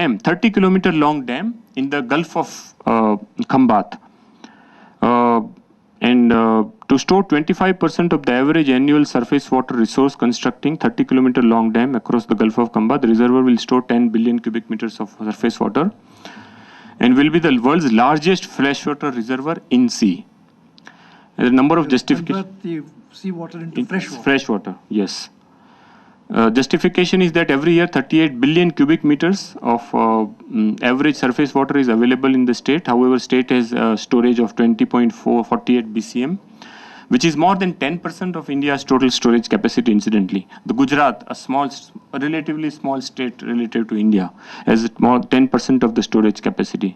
30 30-kilometer long dam in the Gulf of Khambat. To store 25% of the average annual surface water resource, constructing 30-kilometer long dam across the Gulf of Khambat, the reservoir will store 10 billion cubic meters of surface water and will be the world's largest freshwater reservoir in sea. The number of justifications. Convert the seawater into freshwater. Freshwater, yes. Justification is that every year 38 billion cubic meters of average surface water is available in the state. However, state has storage of 20.48 BCM, which is more than 10% of India's total storage capacity, incidentally. The Gujarat, a relatively small state relative to India, has more 10% of the storage capacity.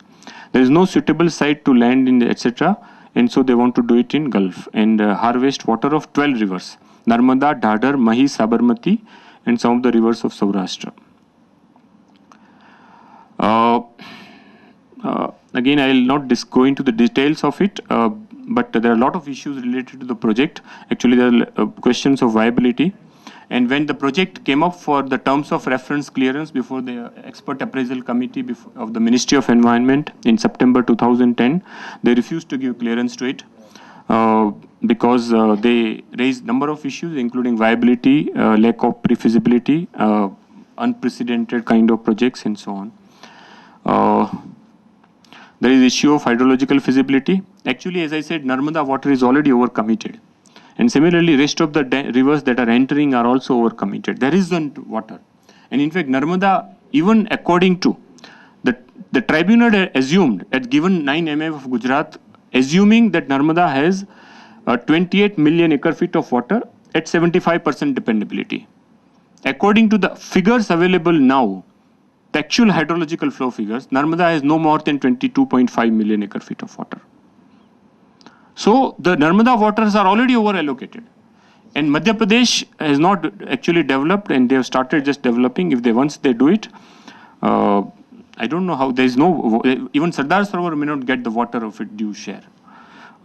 There is no suitable site to land in, etc. And so they want to do it in Gulf and harvest water of 12 rivers: Narmada, Dhadar, Mahi, Sabarmati, and some of the rivers of Saurashtra. Again, I will not go into the details of it, but there are a lot of issues related to the project. Actually, there are questions of viability. And when the project came up for the terms of reference clearance before the expert appraisal committee of the Ministry of Environment in September 2010, they refused to give clearance to it. Because they raised number of issues, including viability, lack of pre-feasibility, unprecedented kind of projects, and so on. There is issue of hydrological feasibility. Actually, as I said, Narmada water is already overcommitted. And similarly, rest of the rivers that are entering are also overcommitted. There isn't water. And in fact, Narmada, even according to the tribunal assumed, at given 9 mm of Gujarat, assuming that Narmada has 28 million acre feet of water at 75% dependability. According to the figures available now, the actual hydrological flow figures, Narmada has no more than 22.5 million acre feet of water. So the Narmada waters are already over allocated. And Madhya Pradesh has not actually developed, and they have started just developing. If once they do it, I don't know how. There is no, even Sardar Sarovar may not get the water of its due share.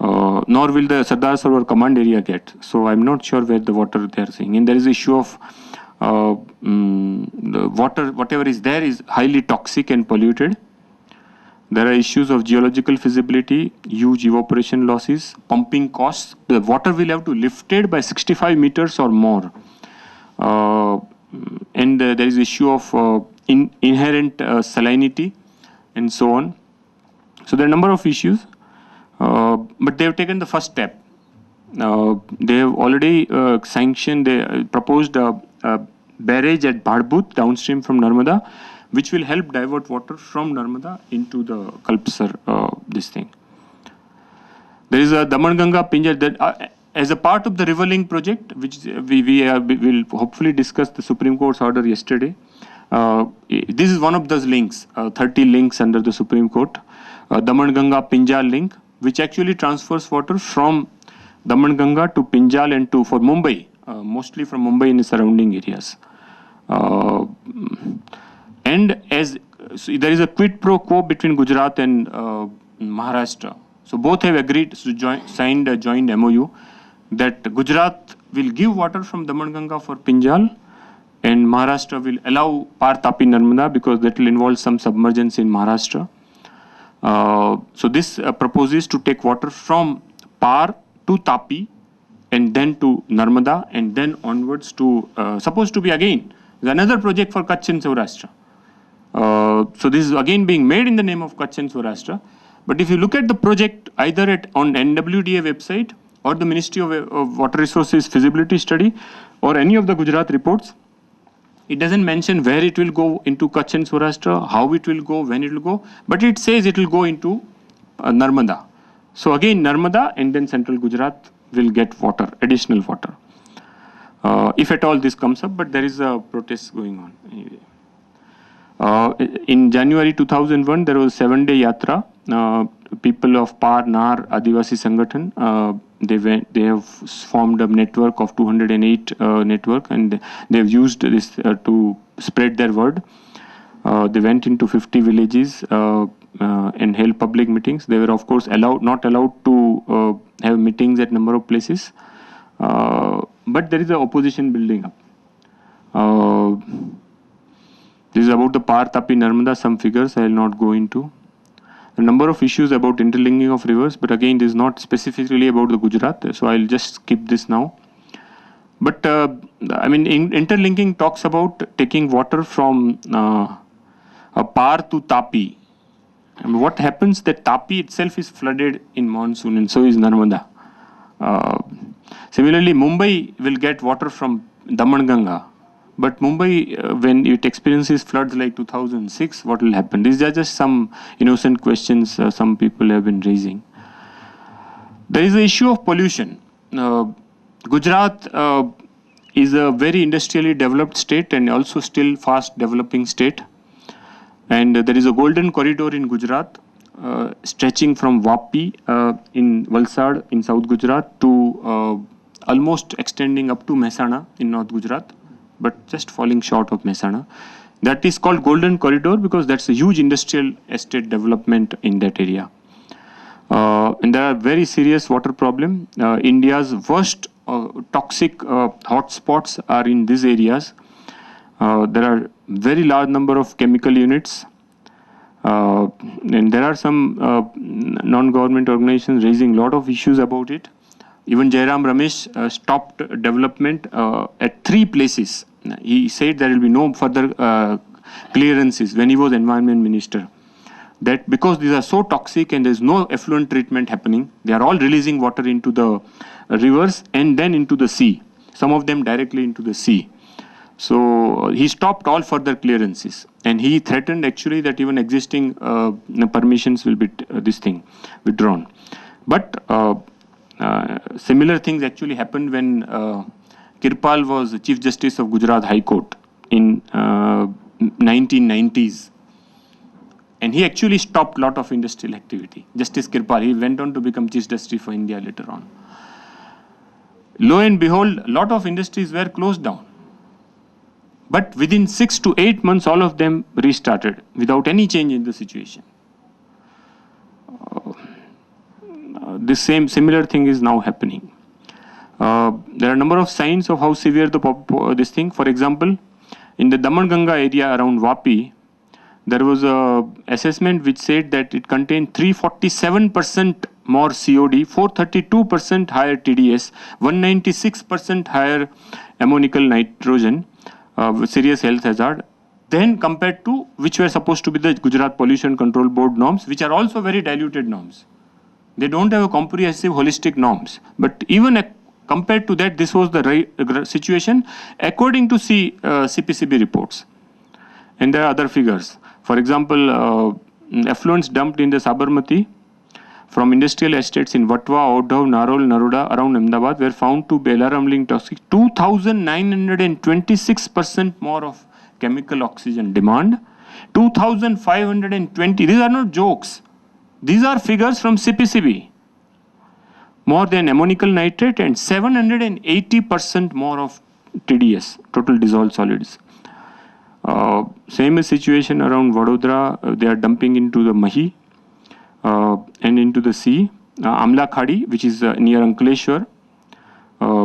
Nor will the Sardar Sarovar command area get. So I'm not sure where the water they are saying. And there is issue of the water, whatever is there is highly toxic and polluted. There are issues of geological feasibility, huge evaporation losses, pumping costs. The water will have to lifted by 65 meters or more. And there is issue of inherent salinity and so on. So there are a number of issues. But they have taken the first step. They have already sanctioned, they proposed a barrage at Bhadbut downstream from Narmada, which will help divert water from Narmada into the Kalpsar, this thing. There is a Daman-Ganga Pinjar that as a part of the river link project, which we will hopefully discuss the Supreme Court's order yesterday. This is one of those links, 30 links under the Supreme Court. Daman-Ganga Pinjar link, which actually transfers water from Daman-Ganga to Pinjal and for Mumbai, mostly from Mumbai and the surrounding areas. And so there is a quid pro quo between Gujarat and Maharashtra. So both have agreed to signed a joint MOU that Gujarat will give water from Daman-Ganga for Pinjal, and Maharashtra will allow Par Tapi Narmada because that will involve some submergence in Maharashtra. So this proposes to take water from Par to Tapi and then to Narmada and then onwards to, supposed to be again, another project for Kutch and Saurashtra. So this is again being made in the name of Kutch and Saurashtra. But if you look at the project either on NWDA website or the Ministry of Water Resources feasibility study or any of the Gujarat reports, it doesn't mention where it will go into Kutch and Saurashtra, how it will go, when it will go, but it says it will go into Narmada. So again, Narmada and then central Gujarat will get water, additional water. If at all this comes up, but there is a protest going on. Anyway. In January 2001, there was a 7-day yatra. People of Par, Nar, Adivasi Sangathan, they have formed a network of 208 network, and they have used this to spread their word. They went into 50 villages and held public meetings. They were of course not allowed to have meetings at number of places, but there is an opposition building up. This is about the Par, Tapi, Narmada, some figures I will not go into. A number of issues about interlinking of rivers, but again, this is not specifically about the Gujarat, so I'll just skip this now. But I mean, interlinking talks about taking water from a Par to Tapi. And what happens that Tapi itself is flooded in monsoon, and so is Narmada. Similarly, Mumbai will get water from Damanganga. But Mumbai, when it experiences floods like 2006, what will happen? These are just some innocent questions some people have been raising. There is the issue of pollution. Gujarat is a very industrially developed state and also still fast developing state. And there is a golden corridor in Gujarat stretching from Vapi in Valsad in South Gujarat to almost extending up to Mehsana in North Gujarat, but just falling short of Mehsana. That is called Golden Corridor because that's a huge industrial estate development in that area. And there are very serious water problem. India's worst toxic hotspots are in these areas. There are very large number of chemical units. And there are some non-government organizations raising a lot of issues about it. Even Jairam Ramesh stopped development at 3 places. He said there will be no further clearances when he was environment minister. That because these are so toxic and there is no effluent treatment happening, they are all releasing water into the rivers and then into the sea. Some of them directly into the sea. So he stopped all further clearances, and he threatened actually that even existing permissions will be withdrawn. But similar things actually happened when Kirpal was Chief Justice of Gujarat High Court in 1990s. And he actually stopped a lot of industrial activity. Justice Kirpal, he went on to become Chief Justice for India later on. Lo and behold, a lot of industries were closed down. But within 6 to 8 months, all of them restarted without any change in the situation. This similar thing is now happening. There are a number of signs of how severe this thing. For example, in the Damanganga area around Vapi, there was a assessment which said that it contained 347% more COD, 432% higher TDS, 196% higher ammonical nitrogen, serious health hazard, then compared to which were supposed to be the Gujarat Pollution Control Board norms, which are also very diluted norms. They don't have a comprehensive holistic norms. But even compared to that, this was the situation according to CPCB reports. And there are other figures. For example, effluents dumped in the Sabarmati from industrial estates in Vatwa, Odhav, Narol, Naroda around Ahmedabad were found to be alarmingly toxic. 2,926% more of chemical oxygen demand. 2,520. These are not jokes. These are figures from CPCB. More than ammonical nitrate and 780% more of TDS, total dissolved solids. Same situation around Vadodara. They are dumping into the Mahi and into the sea. Amla Khadi, which is near Ankleshwar.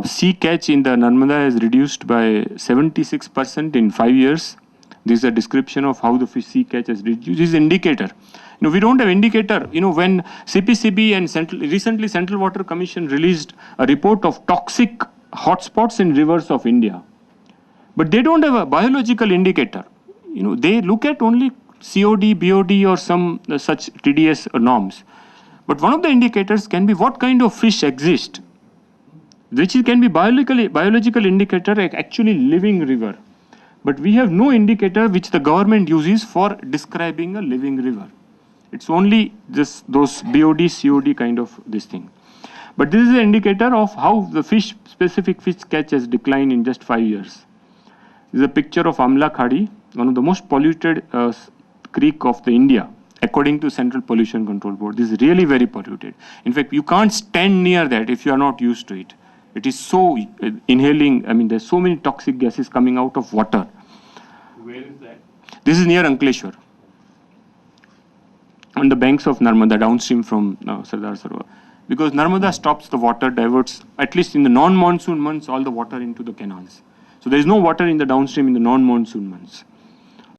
Sea catch in the Narmada has reduced by 76% in 5 years. This is a description of how the sea catch has reduced. This is indicator. We don't have indicator. When CPCB and recently Central Water Commission released a report of toxic hotspots in rivers of India. But they don't have a biological indicator. They look at only COD, BOD or some such TDS norms. But one of the indicators can be what kind of fish exist, which can be biological indicator, actually living river. But we have no indicator which the government uses for describing a living river. It's only those BOD, COD kind of this thing. But this is an indicator of how the specific fish catch has declined in just 5 years. This is a picture of Amla Khadi, one of the most polluted creek of the India, according to Central Pollution Control Board. This is really very polluted. In fact, you can't stand near that if you are not used to it. It is so inhaling. There's so many toxic gases coming out of water. Where is that? This is near Ankleshwar, on the banks of Narmada, downstream from Sardar Sarovar. Because Narmada stops the water, diverts, at least in the non-monsoon months, all the water into the canals. So there is no water in the downstream in the non-monsoon months.